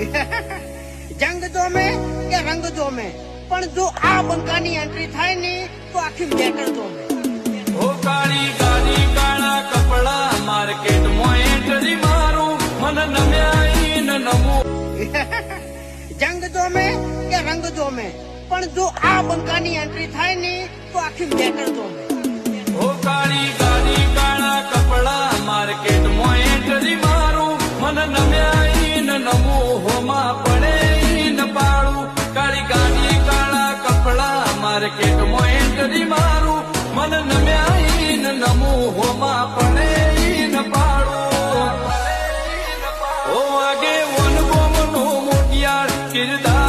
જંગ જોમે કે રંગ જોમે પણ જો આ બંકાની એન્ટ્રી થાય ને તો આખી મેટર જોમે ઓ કાળી ગાડી કાળા કપડા માર્કેટમાં એન્ટ્રી મારું મન નમ્યાઈ ન નમું જંગ જોમે કે રંગ જોમે પણ જો આ બંકાની એન્ટ્રી થાય ને તો આખી મેટર જોમે ઓ કાળી ગાડી કાળા કપડા માર્કેટમાં એન્ટ્રી મારું મન નમ્યાઈ ન નમું હોમાં પડે ન પાડું કાળી ગાડી કાળા કપડા માર્કેટમાં એન્ટ્રી મારું મન નમ્યાઈ ન નમું હોમાં પડે ન પાડું ઓ આગે વન ગોમનો મોટિયાર કિરદાર